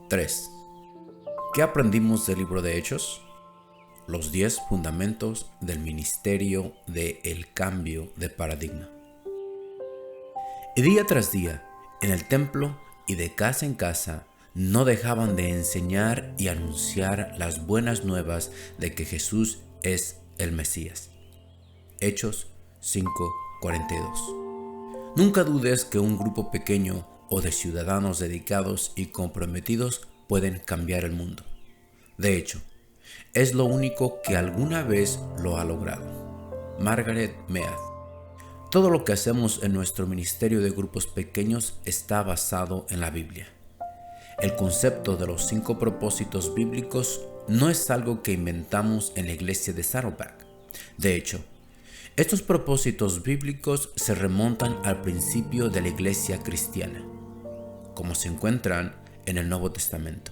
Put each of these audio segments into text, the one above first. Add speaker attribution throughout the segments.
Speaker 1: 3. ¿Qué aprendimos del libro de Hechos? Los 10 fundamentos del ministerio del cambio de paradigma. Y día tras día, en el templo y de casa en casa, no dejaban de enseñar y anunciar las buenas nuevas de que Jesús es el Mesías. Hechos 5:42. Nunca dudes que un grupo pequeño o de ciudadanos dedicados y comprometidos pueden cambiar el mundo. De hecho, es lo único que alguna vez lo ha logrado. Margaret Mead. Todo lo que hacemos en nuestro ministerio de grupos pequeños está basado en la Biblia. El concepto de los 5 propósitos bíblicos no es algo que inventamos en la iglesia de Saddleback. De hecho, estos propósitos bíblicos se remontan al principio de la iglesia cristiana, como se encuentran en el Nuevo Testamento.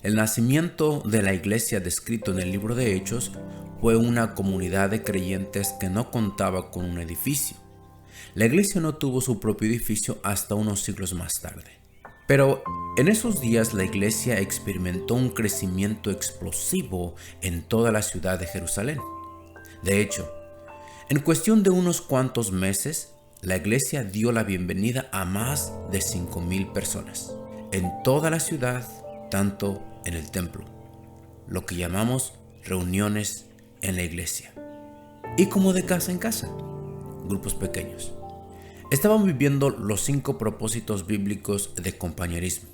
Speaker 1: El nacimiento de la iglesia descrito en el libro de Hechos fue una comunidad de creyentes que no contaba con un edificio. La iglesia no tuvo su propio edificio hasta unos siglos más tarde. Pero en esos días la iglesia experimentó un crecimiento explosivo en toda la ciudad de Jerusalén. De hecho, en cuestión de unos cuantos meses, la iglesia dio la bienvenida a más de 5,000 personas en toda la ciudad, tanto en el templo, lo que llamamos reuniones en la iglesia, y como de casa en casa, grupos pequeños. Estaban viviendo los 5 propósitos bíblicos de compañerismo: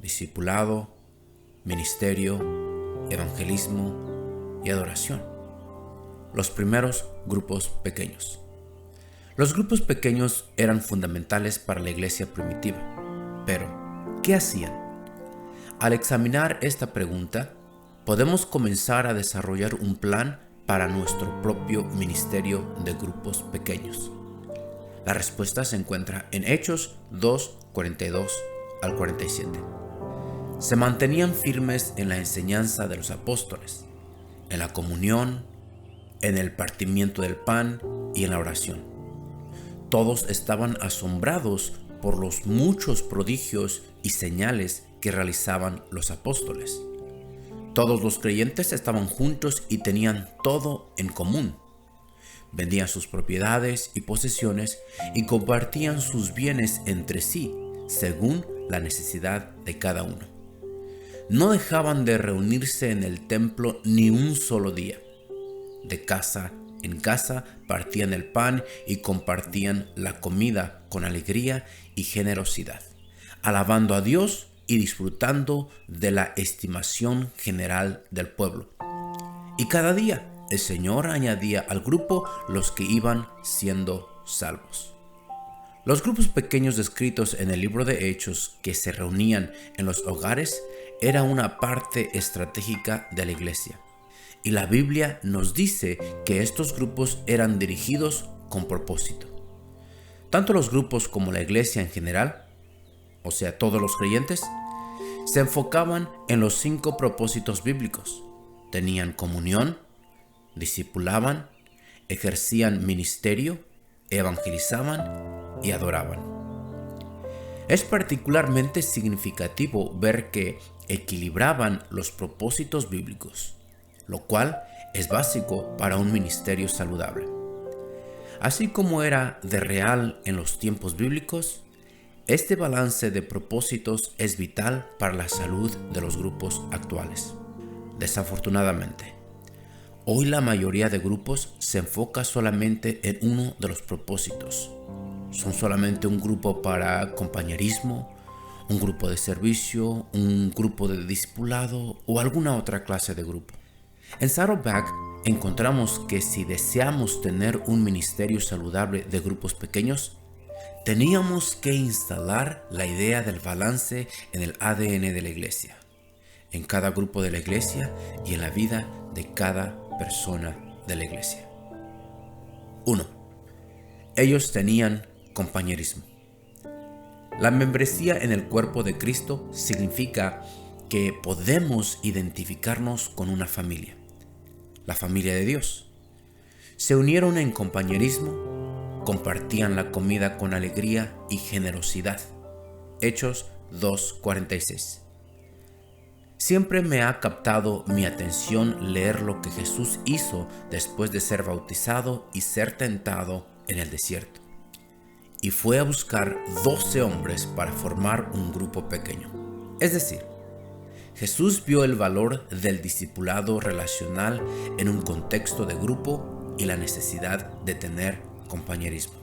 Speaker 1: discipulado, ministerio, evangelismo y adoración. Los primeros grupos pequeños. Los grupos pequeños eran fundamentales para la iglesia primitiva. Pero, ¿qué hacían? Al examinar esta pregunta, podemos comenzar a desarrollar un plan para nuestro propio ministerio de grupos pequeños. La respuesta se encuentra en Hechos 2:42 al 47. Se mantenían firmes en la enseñanza de los apóstoles, en la comunión, en el partimiento del pan y en la oración. Todos estaban asombrados por los muchos prodigios y señales que realizaban los apóstoles. Todos los creyentes estaban juntos y tenían todo en común. Vendían sus propiedades y posesiones y compartían sus bienes entre sí, según la necesidad de cada uno. No dejaban de reunirse en el templo ni un solo día. De casa en casa partían el pan y compartían la comida con alegría y generosidad, alabando a Dios y disfrutando de la estimación general del pueblo. Y cada día el Señor añadía al grupo los que iban siendo salvos. Los grupos pequeños descritos en el libro de Hechos, que se reunían en los hogares, era una parte estratégica de la iglesia. Y la Biblia nos dice que estos grupos eran dirigidos con propósito. Tanto los grupos como la iglesia en general, o sea, todos los creyentes, se enfocaban en los 5 propósitos bíblicos. Tenían comunión, discipulaban, ejercían ministerio, evangelizaban y adoraban. Es particularmente significativo ver que equilibraban los propósitos bíblicos, lo cual es básico para un ministerio saludable. Así como era de real en los tiempos bíblicos, este balance de propósitos es vital para la salud de los grupos actuales. Desafortunadamente, hoy la mayoría de grupos se enfoca solamente en uno de los propósitos. Son solamente un grupo para compañerismo, un grupo de servicio, un grupo de discipulado o alguna otra clase de grupo. En Saddleback encontramos que si deseamos tener un ministerio saludable de grupos pequeños, teníamos que instalar la idea del balance en el ADN de la iglesia, en cada grupo de la iglesia y en la vida de cada persona de la iglesia. 1. Ellos tenían compañerismo. La membresía en el cuerpo de Cristo significa que podemos identificarnos con una familia, la familia de Dios. Se unieron en compañerismo, compartían la comida con alegría y generosidad. Hechos 2:46. Siempre me ha captado mi atención leer lo que Jesús hizo después de ser bautizado y ser tentado en el desierto. Y fue a buscar 12 hombres para formar un grupo pequeño. Es decir, Jesús vio el valor del discipulado relacional en un contexto de grupo y la necesidad de tener compañerismo.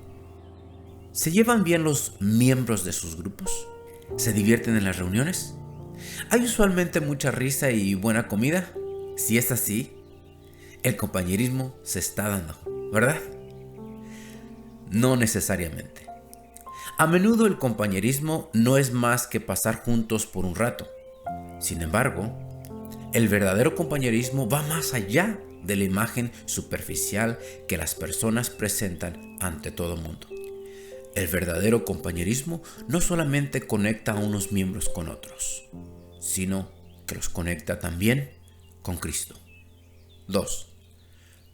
Speaker 1: ¿Se llevan bien los miembros de sus grupos? ¿Se divierten en las reuniones? ¿Hay usualmente mucha risa y buena comida? Si es así, el compañerismo se está dando, ¿verdad? No necesariamente. A menudo el compañerismo no es más que pasar juntos por un rato. Sin embargo, el verdadero compañerismo va más allá de la imagen superficial que las personas presentan ante todo mundo. El verdadero compañerismo no solamente conecta a unos miembros con otros, sino que los conecta también con Cristo. 2.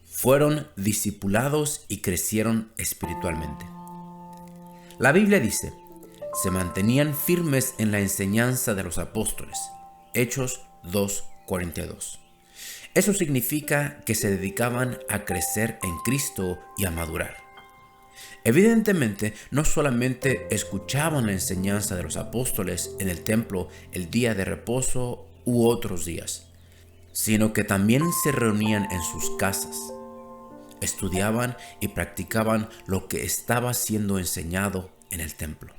Speaker 1: Fueron discipulados y crecieron espiritualmente. La Biblia dice, se mantenían firmes en la enseñanza de los apóstoles. Hechos 2:42. Eso significa que se dedicaban a crecer en Cristo y a madurar. Evidentemente, no solamente escuchaban la enseñanza de los apóstoles en el templo el día de reposo u otros días, sino que también se reunían en sus casas, estudiaban y practicaban lo que estaba siendo enseñado en el templo.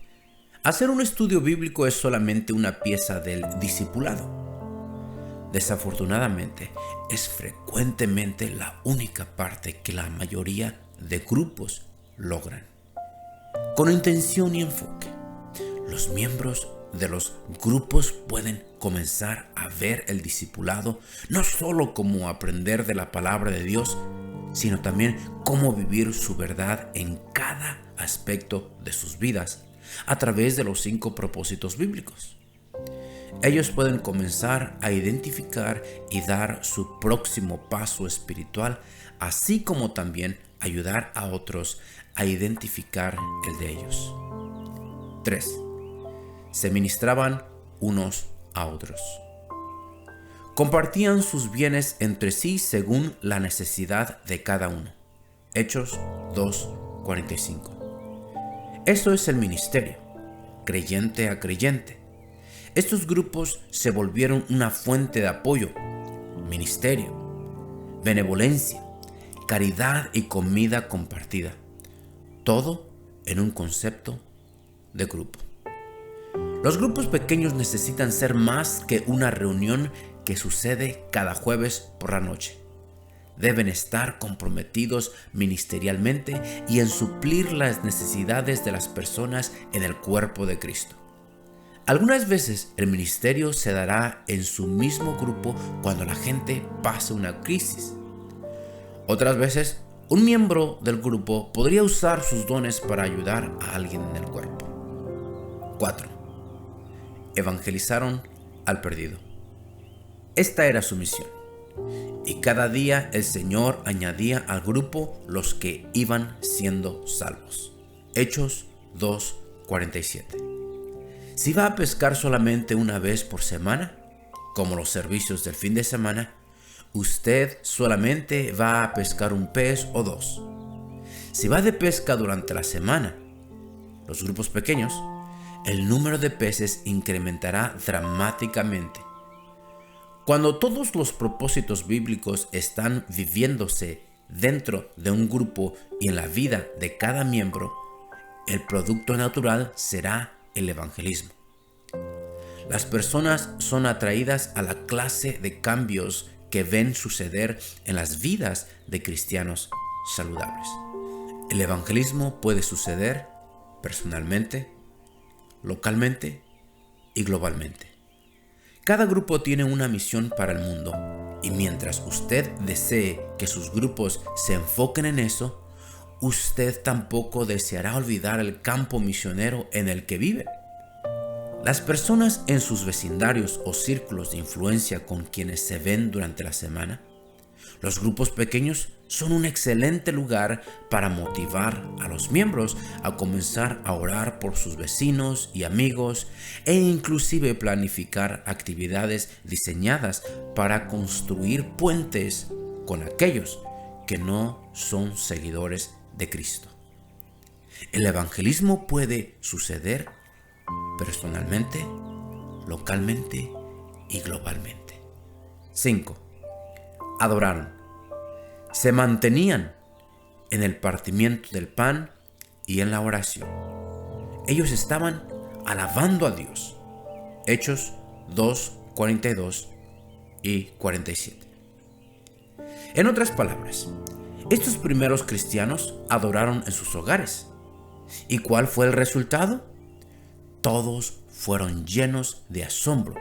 Speaker 1: Hacer un estudio bíblico es solamente una pieza del discipulado. Desafortunadamente, es frecuentemente la única parte que la mayoría de grupos logran. Con intención y enfoque, los miembros de los grupos pueden comenzar a ver el discipulado no solo como aprender de la palabra de Dios, sino también cómo vivir su verdad en cada aspecto de sus vidas a través de los 5 propósitos bíblicos. Ellos pueden comenzar a identificar y dar su próximo paso espiritual, así como también ayudar a otros a identificar el de ellos. 3. Se ministraban unos a otros. Compartían sus bienes entre sí según la necesidad de cada uno. Hechos 2:45. Eso es el ministerio, creyente a creyente. Estos grupos se volvieron una fuente de apoyo, ministerio, benevolencia, caridad y comida compartida. Todo en un concepto de grupo. Los grupos pequeños necesitan ser más que una reunión que sucede cada jueves por la noche. Deben estar comprometidos ministerialmente y en suplir las necesidades de las personas en el cuerpo de Cristo. Algunas veces el ministerio se dará en su mismo grupo cuando la gente pase una crisis. Otras veces, un miembro del grupo podría usar sus dones para ayudar a alguien en el cuerpo. 4. Evangelizaron al perdido. Esta era su misión. Y cada día el Señor añadía al grupo los que iban siendo salvos. Hechos 2:47. Si va a pescar solamente una vez por semana, como los servicios del fin de semana, usted solamente va a pescar un pez o 2. Si va de pesca durante la semana, los grupos pequeños, el número de peces incrementará dramáticamente. Cuando todos los propósitos bíblicos están viviéndose dentro de un grupo y en la vida de cada miembro, el producto natural será el evangelismo. Las personas son atraídas a la clase de cambios que ven suceder en las vidas de cristianos saludables. El evangelismo puede suceder personalmente, localmente y globalmente. Cada grupo tiene una misión para el mundo y mientras usted desee que sus grupos se enfoquen en eso, usted tampoco deseará olvidar el campo misionero en el que vive. Las personas en sus vecindarios o círculos de influencia con quienes se ven durante la semana, Los grupos pequeños son un excelente lugar para motivar a los miembros a comenzar a orar por sus vecinos y amigos e inclusive planificar actividades diseñadas para construir puentes con aquellos que no son seguidores de Cristo. El evangelismo puede suceder personalmente, localmente y globalmente. 5. Adoraron. Se mantenían en el partimiento del pan y en la oración. Ellos estaban alabando a Dios. Hechos 2, 42 y 47. En otras palabras, estos primeros cristianos adoraron en sus hogares. ¿Y cuál fue el resultado? Todos fueron llenos de asombro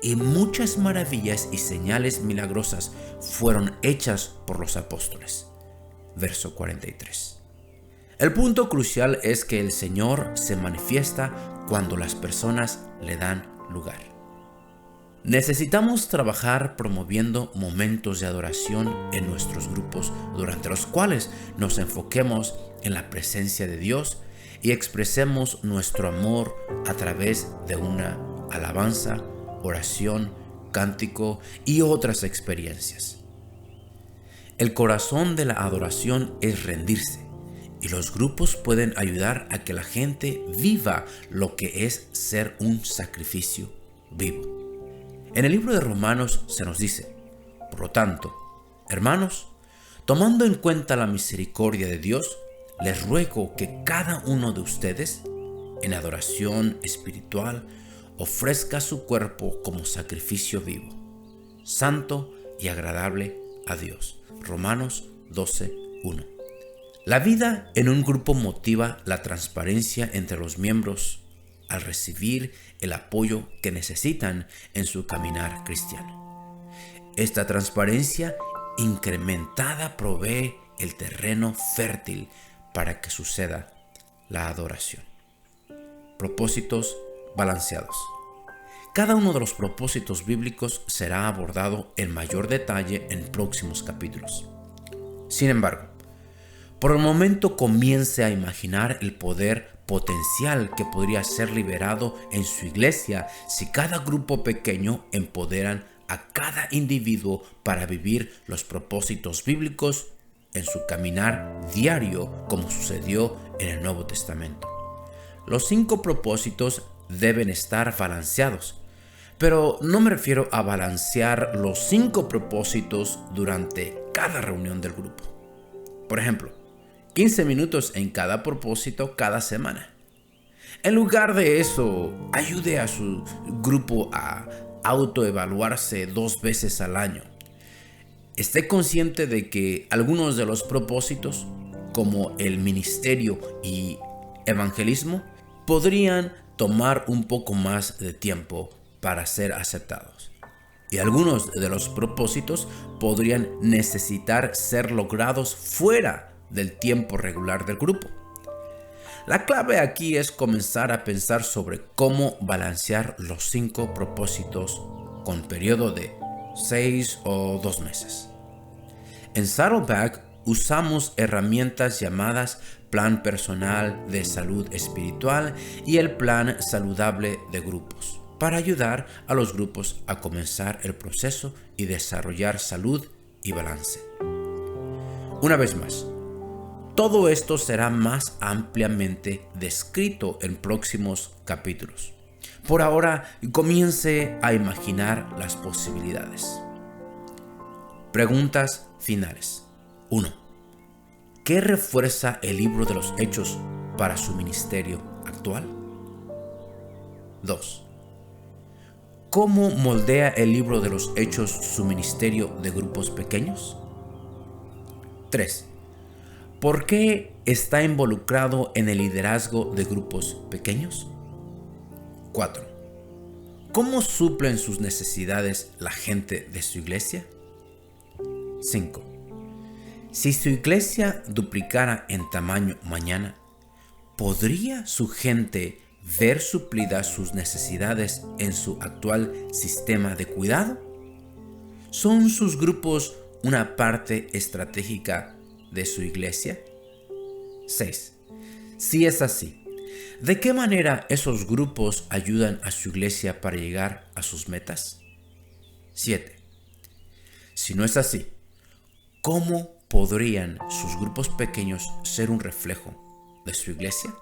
Speaker 1: y muchas maravillas y señales milagrosas fueron hechas por los apóstoles. Verso 43. El punto crucial es que el Señor se manifiesta cuando las personas le dan lugar. Necesitamos trabajar promoviendo momentos de adoración en nuestros grupos durante los cuales nos enfoquemos en la presencia de Dios y expresemos nuestro amor a través de una alabanza, oración, cántico y otras experiencias. El corazón de la adoración es rendirse, y los grupos pueden ayudar a que la gente viva lo que es ser un sacrificio vivo. En el libro de Romanos se nos dice: por lo tanto, hermanos, tomando en cuenta la misericordia de Dios, les ruego que cada uno de ustedes, en adoración espiritual, ofrezca su cuerpo como sacrificio vivo, santo y agradable a Dios. Romanos 12:1. La vida en un grupo motiva la transparencia entre los miembros al recibir el apoyo que necesitan en su caminar cristiano. Esta transparencia incrementada provee el terreno fértil para que suceda la adoración. Propósitos balanceados. Cada uno de los propósitos bíblicos será abordado en mayor detalle en próximos capítulos. Sin embargo, por el momento comience a imaginar el poder potencial que podría ser liberado en su iglesia si cada grupo pequeño empoderan a cada individuo para vivir los propósitos bíblicos en su caminar diario, como sucedió en el Nuevo Testamento. Los 5 propósitos deben estar balanceados, pero no me refiero a balancear los 5 propósitos durante cada reunión del grupo. Por ejemplo, 15 minutos en cada propósito cada semana. En lugar de eso, ayude a su grupo a autoevaluarse 2 veces al año. Esté consciente de que algunos de los propósitos, como el ministerio y evangelismo, podrían tomar un poco más de tiempo para ser aceptados. Y algunos de los propósitos podrían necesitar ser logrados fuera del tiempo regular del grupo. La clave aquí es comenzar a pensar sobre cómo balancear los 5 propósitos con periodo de 6 o 2 meses. En Saddleback usamos herramientas llamadas Plan Personal de Salud Espiritual y el Plan Saludable de Grupos para ayudar a los grupos a comenzar el proceso y desarrollar salud y balance. Una vez más, todo esto será más ampliamente descrito en próximos capítulos. Por ahora, comience a imaginar las posibilidades. Preguntas finales. 1. ¿Qué refuerza el libro de los Hechos para su ministerio actual? 2. ¿Cómo moldea el libro de los Hechos su ministerio de grupos pequeños? 3. ¿Por qué está involucrado en el liderazgo de grupos pequeños? 4. ¿Cómo suplen sus necesidades la gente de su iglesia? 5. Si su iglesia duplicara en tamaño mañana, ¿podría su gente ver suplidas sus necesidades en su actual sistema de cuidado? ¿Son sus grupos una parte estratégica de su iglesia? 6. Si es así, ¿de qué manera esos grupos ayudan a su iglesia para llegar a sus metas? 7. Si no es así, ¿cómo podrían sus grupos pequeños ser un reflejo de su iglesia?